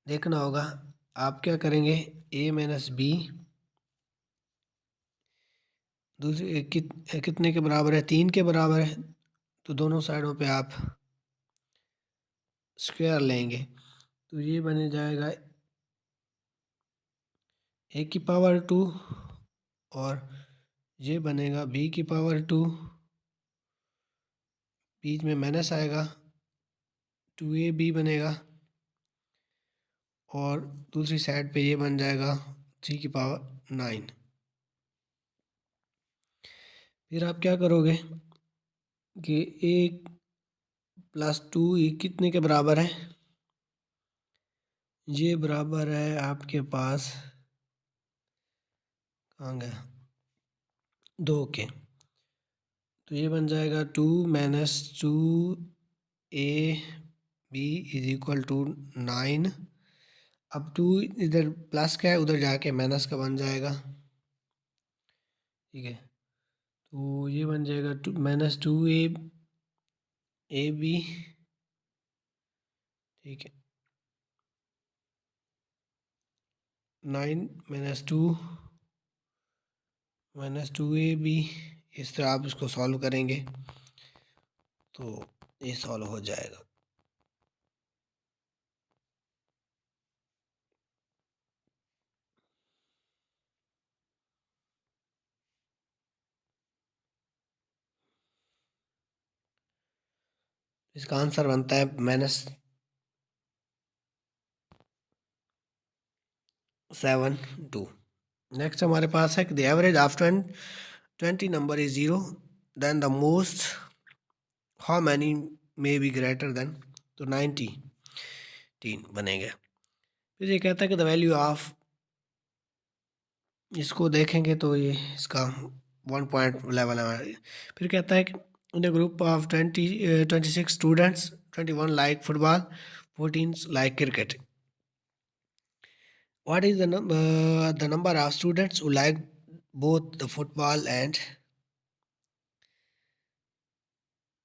देखना होगा। आप क्या करेंगे, ए माइनस बी दूसरे कितने के बराबर है, 3 के बराबर है, तो दोनों साइडों पे आप स्क्वायर लेंगे, तो ये बन जाएगा ए की पावर 2 और ये बनेगा बी की पावर 2, बीच में माइनस आएगा, 2ab बनेगा और दूसरी साइड पे ये बन जाएगा 3 की पावर 9। फिर आप क्या करोगे कि एक प्लस 2 ये कितने के बराबर है, ये बराबर है आपके पास, कहाँ गया, 2 के, तो ये बन जाएगा 2 - 2ab इज इक्वल टू 9। अब 2 इधर प्लस का है, उधर जाके माइनस का बन जाएगा, ठीक है। तो ये बन जाएगा -2ab, ठीक है। 9 - 2ab, इस तरह आप इसको सॉल्व करेंगे तो ये सॉल्व हो जाएगा। इसका आंसर बनता है -7 2। नेक्स्ट हमारे पास है कि the average of 20 number is 0, then the most how many may be greater than, तो 19 बनेगा। फिर ये कहता है कि द वैल्यू ऑफ, इसको देखेंगे तो ये इसका 1.11 है। फिर कहता है कि in the group of 26 students 21 like football, 14 like cricket. What is the number of students who like both the football and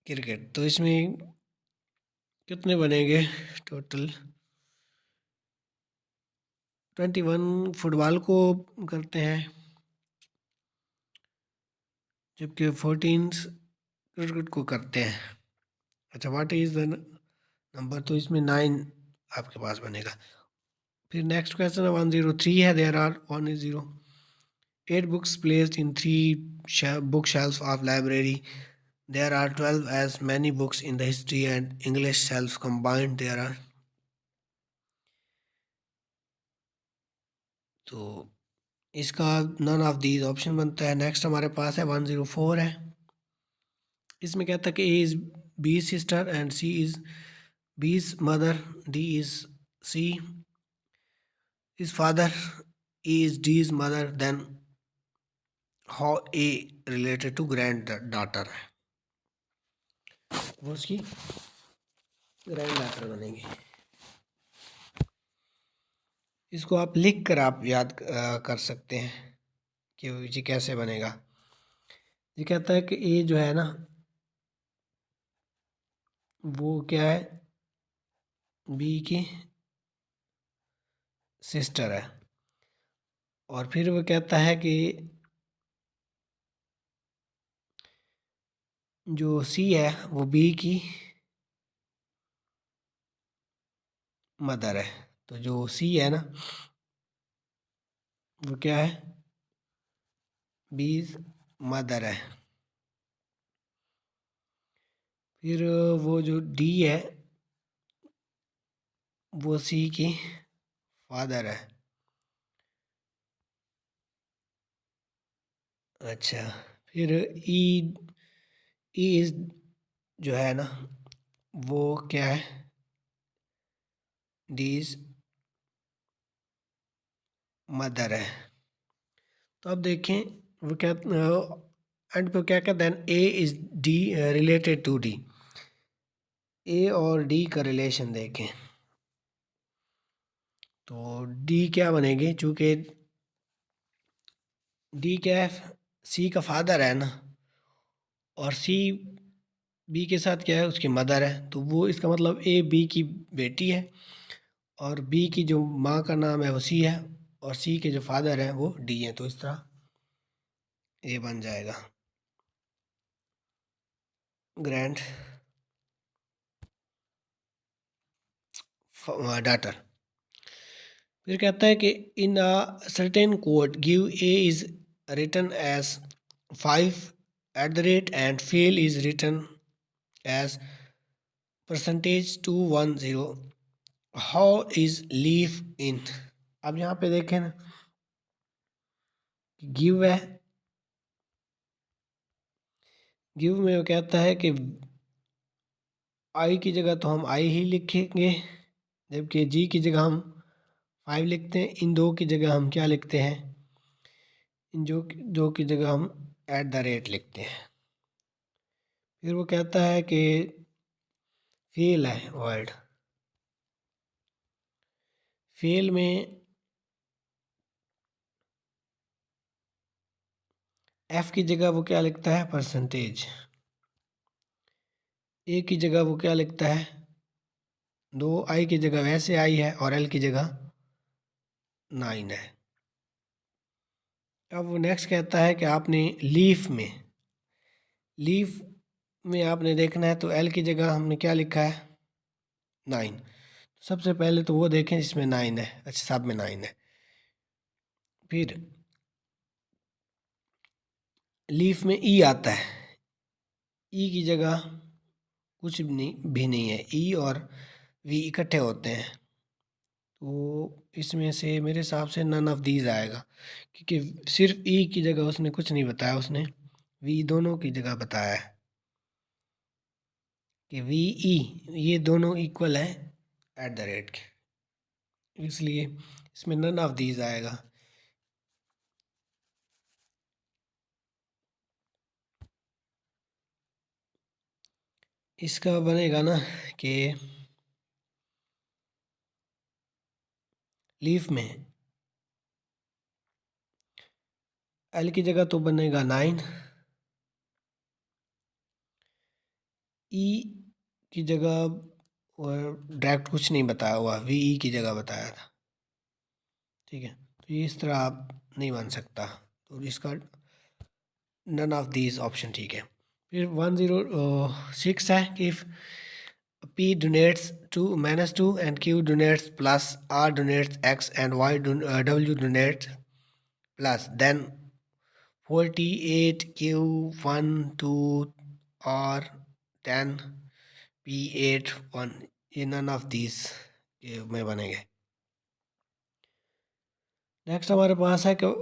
cricket? तो इसमें कितने बनेंगे टोटल? 21 फुटबॉल को करते हैं, जबकि 14 क्रिकेट को करते हैं। अच्छा, व्हाट इज द नंबर? तो इसमें 9 आपके पास बनेगा। फिर नेक्स्ट क्वेश्चन है 103 है, there are 1 is 0 8 books placed in 3 bookshelves of library. There are 12 as many books in the history and English shelves combined. There are, तो इसका नन ऑफ दीज ऑप्शन बनता है। नेक्स्ट हमारे पास है 104 है। इसमें कहता है कि A is B sister and C is B's mother, D is C is father, A is D's mother, then how A related to granddaughter है, वो उसकी ग्रैंड डॉटर बनेगी। इसको आप लिख कर आप याद कर सकते हैं कि ये कैसे बनेगा। ये कहता है कि ए जो है ना, वो क्या है, बी की सिस्टर है। और फिर वो कहता है कि जो सी है वो बी की मदर है। तो जो सी है ना, वो क्या है, बी's मदर है। फिर वो जो डी है वो सी की फादर है। अच्छा, फिर ई इज जो है ना, वो क्या है, डी's मदर है। तो अब देखें वो क्या एंड पे क्या कहते हैं, A is D related to D. A और डी का रिलेशन देखें तो डी क्या बनेगी, चूँकि डी क्या है, सी का फादर है ना, और सी बी के साथ क्या है, उसकी मदर है। तो वो इसका मतलब ए बी की बेटी है, और बी की जो माँ का नाम है वो सी है, और सी के जो फादर हैं वो डी हैं। तो इस तरह ये बन जाएगा ग्रैंड डाटर। फिर कहता है कि in a certain code give A is written as 5 and fail is written as %210, how is leaf in. अब यहाँ पे देखें ना, गिव है, गिव में वो कहता है कि आई की जगह तो हम आई ही लिखेंगे, जबकि जी की जगह हम 5 लिखते हैं। इन दो की जगह हम क्या लिखते हैं, इन जो की जगह हम @ लिखते हैं। फिर वो कहता है कि फेल है वर्ड। फेल में एफ की जगह वो क्या लिखता है, परसेंटेज। ए की जगह वो क्या लिखता है, 2, आई की जगह वैसे आई है और एल की जगह 9 है। अब वो नेक्स्ट कहता है कि आपने लीफ में आपने देखना है, तो एल की जगह हमने क्या लिखा है, 9। सबसे पहले तो वो देखें जिसमें 9 है। अच्छा, सब में 9 है। फिर लीफ में ई आता है। ई की जगह कुछ भी नहीं है। ई और वी इकट्ठे होते हैं, तो इसमें से मेरे हिसाब से नन ऑफ दीज आएगा, क्योंकि सिर्फ ई की जगह उसने कुछ नहीं बताया, उसने वी दोनों की जगह बताया है कि वी ई ये दोनों इक्वल है @ के, इसलिए इसमें नन ऑफ दीज आएगा। इसका बनेगा ना कि लीफ में एल की जगह तो बनेगा 9, ई की जगह डायरेक्ट कुछ नहीं बताया हुआ, वी ई की जगह बताया था। ठीक है, तो ये इस तरह आप नहीं बन सकता, तो इसका नन ऑफ दीज ऑप्शन ठीक है। फिर 106 है कि if P donates to -2 and Q donates plus R donates X and W donates plus, then 48 Q 1 2 और 10 P 8 1, ये नन ऑफ दीज में बनेंगे। नेक्स्ट हमारे पास है कि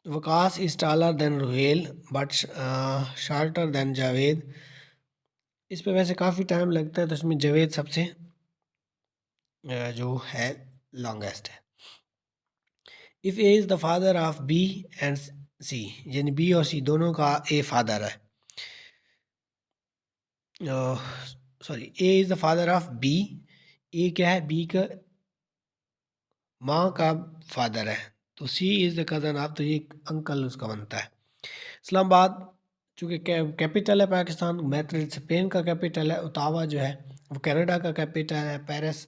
Waqas is taller than Ruhel but shorter than Javed. इस पे वैसे काफ़ी टाइम लगता है, तो इसमें जावेद सबसे जो है लॉन्गेस्ट है। If A is the father of B and C, यानी बी और सी दोनों का ए फादर है। Sorry, A is the father of B, A क्या है, बी का माँ का फादर है, तो C is the cousin of, तो ये अंकल उसका बनता है। इस्लामाबाद चूँकि कैपिटल है पाकिस्तान, मैड्रिड स्पेन का कैपिटल है, ओटावा जो है वो कनाडा का कैपिटल है, पेरिस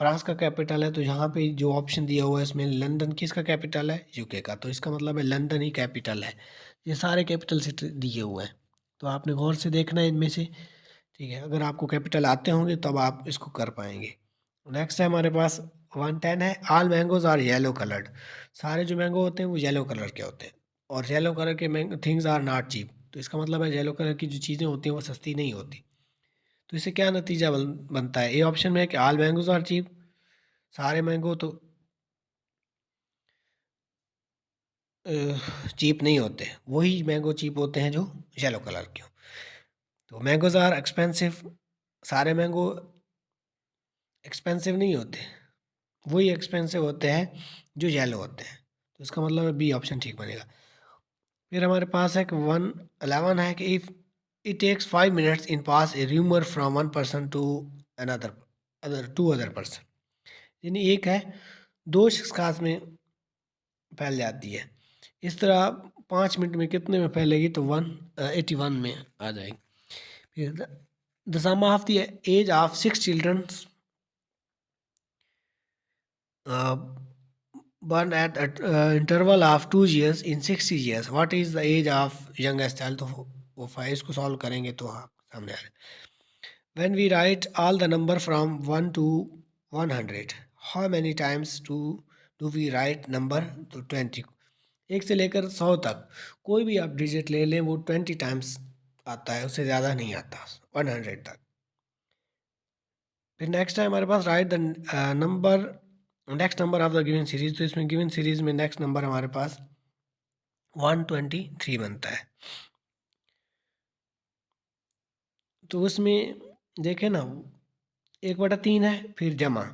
फ्रांस का कैपिटल है। तो यहाँ पे जो ऑप्शन दिया हुआ है इसमें लंदन किसका कैपिटल है, यूके का, तो इसका मतलब है लंदन ही कैपिटल है। ये सारे कैपिटल सिटी दिए हुए हैं, तो आपने गौर से देखना है इनमें से। ठीक है, अगर आपको कैपिटल आते होंगे तब आप इसको कर पाएंगे। नेक्स्ट है हमारे पास 110 है, all mangoes are yellow coloured. सारे जो मैंगो होते हैं वो येलो कलर के होते हैं, और येलो कलर के mango things are not cheap. तो इसका मतलब है येलो कलर की जो चीज़ें होती हैं वो सस्ती नहीं होती। तो इससे क्या नतीजा बनता है, ए ऑप्शन में है कि ऑल मैंगोज आर चीप, सारे मैंगो तो चीप नहीं होते, वही मैंगो चीप होते हैं जो येलो कलर के हो। तो मैंगोज आर एक्सपेंसिव, सारे मैंगो एक्सपेंसिव नहीं होते, वही एक्सपेंसिव होते हैं जो येलो होते हैं। तो इसका मतलब है बी ऑप्शन ठीक बनेगा। फिर हमारे पास है कि 111 है कि if it takes 5 minutes in pass a rumour from one person to other person, यानी एक है, दो शख्स खास में फैल जाती है। इस तरह 5 मिनट में कितने में फैलेगी, तो 181 में आ जाएगी। फिर the sum of the age of 6 children born at interval of 2 years in 60 years, what is the age of youngest child? तो वो फाइव को सॉल्व करेंगे तो हाँ सामने आ रहा है। when we write all the number from 1 to 100, how many times do we write number to 20? 1 से लेकर 100 तक कोई भी आप डिजिट ले लें वो 20 टाइम्स आता है, उससे ज़्यादा नहीं आता 100 तक। फिर नेक्स्ट है हमारे पास write the number next number of the given series, तो इसमें गिवन सीरीज में नेक्स्ट नंबर हमारे पास 123 बनता है। तो उसमें देखें ना, 1/3 है, फिर जमा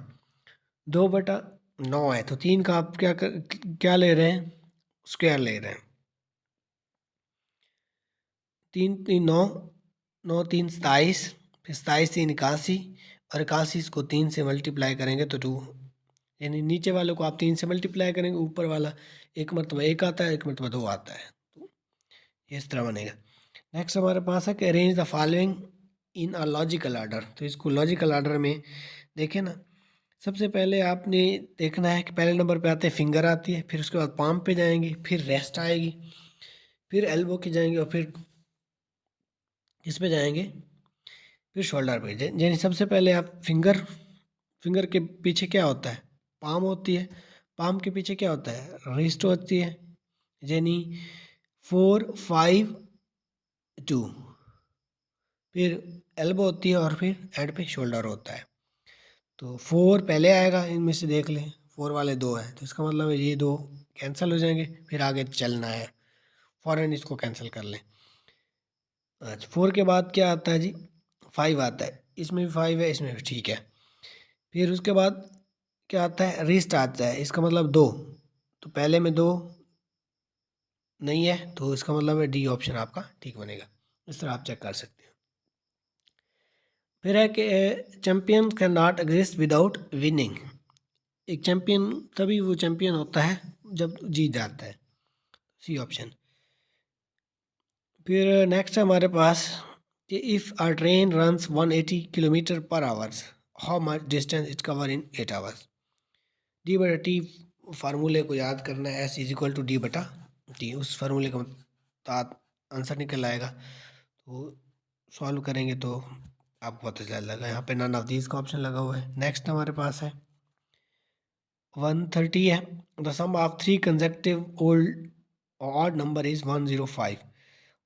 2/9 है, तो 3 का आप क्या ले रहे हैं, स्क्वायर ले रहे हैं। तीन तीन नौ, नौ तीन 27, फिर 27 तीन 81, और 81 इसको 3 से मल्टीप्लाई करेंगे तो 2, यानी नीचे वाले को आप 3 से मल्टीप्लाई करेंगे, ऊपर वाला एक मरतबा 1 आता है, एक मरतबा 2 आता है, तो इस तरह बनेगा। नेक्स्ट हमारे पास है कि arrange the following in a logical order. तो इसको लॉजिकल ऑर्डर में देखें ना, सबसे पहले आपने देखना है कि पहले नंबर पे आते हैं फिंगर आती है, फिर उसके बाद पाम पे जाएंगे, फिर रेस्ट आएगी, फिर एल्बो की जाएंगे, और फिर किस पे जाएंगे, फिर शोल्डर पे। यानी सबसे पहले आप फिंगर के पीछे क्या होता है, पाम होती है, पाम के पीछे क्या होता है, रिस्ट होती है, यानी 4 5 2, फिर एल्बो होती है, और फिर एंड पे शोल्डर होता है। तो 4 पहले आएगा, इनमें से देख लें 4 वाले 2 हैं, तो इसका मतलब है ये 2 कैंसिल हो जाएंगे, फिर आगे चलना है, फ़ौरन इसको कैंसिल कर लें। अच्छा, 4 के बाद क्या आता है जी, 5 आता है, इसमें भी 5 है, इसमें भी, ठीक है। फिर उसके बाद क्या आता है, रिस्ट आता है, इसका मतलब 2, तो पहले में 2 नहीं है, तो इसका मतलब है डी ऑप्शन आपका ठीक बनेगा। इस तरह आप चेक कर सकते हैं। फिर है कि champion can not exist without winning. एक चैम्पियन तभी वो चैम्पियन होता है जब जीत जाता है, सी ऑप्शन। फिर नेक्स्ट है हमारे पास कि if a train runs 180 kilometre per hours, how much distance it cover in 8 hours. D बटा टी फार्मूले को याद करना है, S is equal to D बटा टी, उस फार्मूले का आंसर निकल आएगा। तो सॉल्व करेंगे तो आपको पता चल जाएगा। यहाँ पे नन ऑफ दीज का ऑप्शन लगा हुआ है। नेक्स्ट हमारे पास है 130 है, the sum of 3 consecutive old odd number is 105,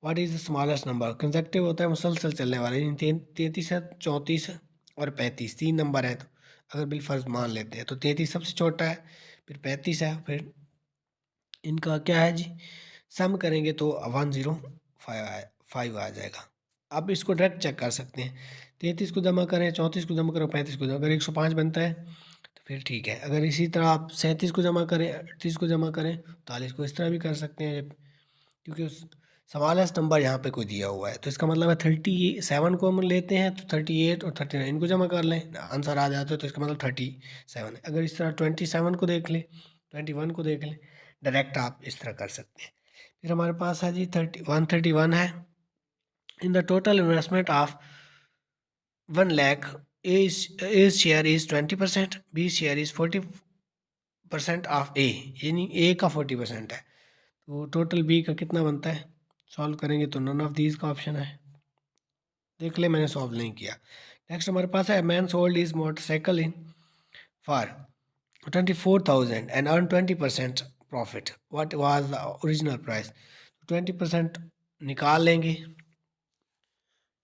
what is the smallest number. Consecutive होता है मुसलसल चलने वाले, 33 है, 34 और 35, 3 नंबर है, तो अगर बिलफर्ज मान लेते हैं तो 33 सबसे छोटा है, फिर 35 है, फिर इनका क्या है जी, सम करेंगे तो 105 आ जाएगा। आप इसको डायरेक्ट चेक कर सकते हैं, 33 को जमा करें, 34 को जमा करें, 35 को जमा, अगर 105 बनता है तो फिर ठीक है। अगर इसी तरह आप 37 को जमा करें, 38 को जमा करें, 40 को इस तरह भी कर सकते हैं, क्योंकि उस स्मॉलेस्ट नंबर यहाँ पे कोई दिया हुआ है, तो इसका मतलब है 37 को हम लेते हैं तो 38 और 39 इनको जमा कर लें, आंसर आ जाता है, तो इसका मतलब 37 है। अगर इस तरह 27 को देख लें, 21 को देख लें, डायरेक्ट आप इस तरह कर सकते हैं। फिर हमारे पास है जी 131 है, in the total investment of 1 lakh A share is 20%, B share is 40% of A, यानी ए का 40% है, तो टोटल बी का कितना बनता है। सॉल्व करेंगे तो नन ऑफ दीज का ऑप्शन है, देख ले मैंने सॉल्व नहीं किया। नेक्स्ट हमारे पास है man sold is motorcycle in for 24,000 and earn 20% profit, what was the original price. 20% निकाल लेंगे,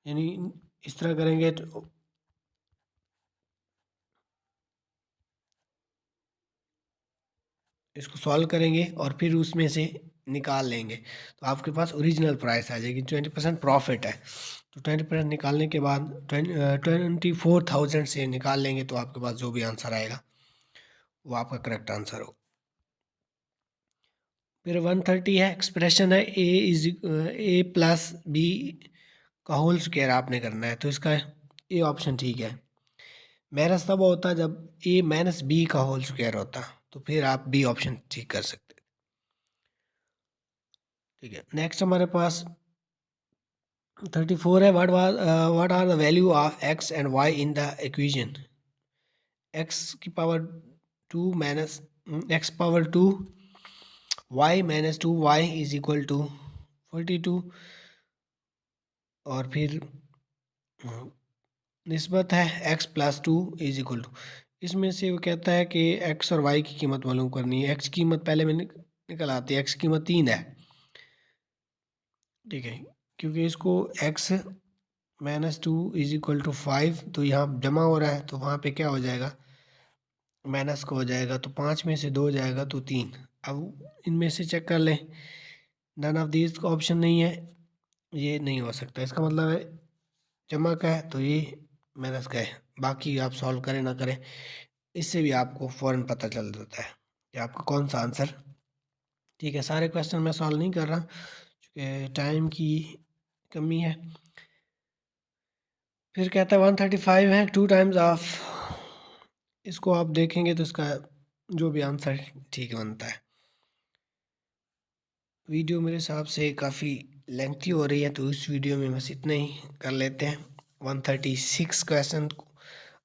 यानी इस तरह करेंगे तो इसको सॉल्व करेंगे और फिर उसमें से निकाल लेंगे, तो आपके पास ओरिजिनल प्राइस आ जाएगी। 20% प्रॉफिट है, तो 20% निकालने के बाद 24,000 से निकाल लेंगे, तो आपके पास जो भी आंसर आएगा वो आपका करेक्ट आंसर हो। फिर 130 है, एक्सप्रेशन है ए प्लस बी का होल स्क्वायर आपने करना है, तो इसका ए ऑप्शन ठीक है। माइनस तब होता है जब ए माइनस बी का होल स्क्वायर होता, तो फिर आप बी ऑप्शन ठीक कर सकते, ठीक है। नेक्स्ट हमारे पास 34 है, what are the value of X and Y in the equation. X की power 2 minus X power 2 Y minus 2 Y is equal to 42, और फिर निस्बत है X plus 2 is equal to, इसमें से वो कहता है कि एक्स और वाई की कीमत मालूम करनी है। एक्स की कीमत पहले में निकल आती है, एक्स की कीमत 3 है, ठीक है, क्योंकि इसको X minus 2 is equal to 5, तो यहाँ जमा हो रहा है, तो वहाँ पे क्या हो जाएगा, माइनस का हो जाएगा, तो 5 में से 2 जाएगा तो 3। अब इनमें से चेक कर लें, नन ऑफ दीज का ऑप्शन नहीं है, ये नहीं हो सकता, इसका मतलब है जमा का है तो ये माइनस का है। बाकी आप सॉल्व करें ना करें, इससे भी आपको फ़ौरन पता चल जाता है कि आपका कौन सा आंसर ठीक है। सारे क्वेश्चन मैं सॉल्व नहीं कर रहा क्योंकि टाइम की कमी है। फिर कहता है 135 है 2 टाइम्स ऑफ, इसको आप देखेंगे तो इसका जो भी आंसर ठीक बनता है। वीडियो मेरे हिसाब से काफ़ी लेंथी हो रही है, तो इस वीडियो में बस इतना ही कर लेते हैं। 136 क्वेश्चन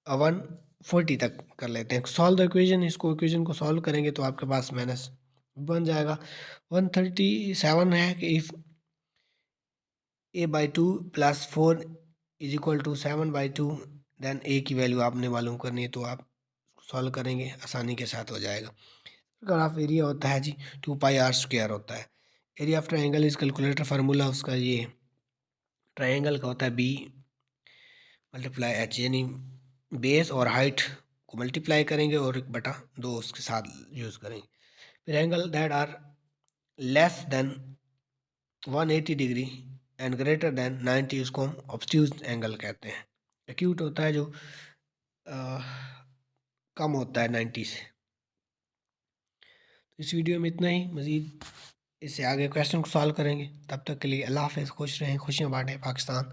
140 तक कर लेते हैं। सॉल्व द इक्वेशन, इसको इक्वेशन को सॉल्व करेंगे तो आपके पास माइनस बन जाएगा। 137 है कि इफ़ a/2 + 4 = 7/2, देन a की वैल्यू आपने मालूम करनी है, तो आप सॉल्व करेंगे आसानी के साथ हो जाएगा। ग्राफ एरिया होता है जी 2πr² होता है। Area of triangle is calculator, formula उसका ये ट्राइंगल का होता है b × h, यानी बेस और हाइट को मल्टीप्लाई करेंगे और 1/2 उसके साथ यूज़ करेंगे। फिर angle that are less than 180 degree and greater than 90, उसको हम ऑब्ट्यूज एंगल कहते हैं। एक्यूट होता है जो कम होता है 90 से। इस वीडियो में इतना ही, मज़ीद इससे आगे क्वेश्चन को सॉल्व करेंगे। तब तक के लिए अल्लाह हाफ़िज़, खुश रहें, खुशियाँ बांटें। पाकिस्तान।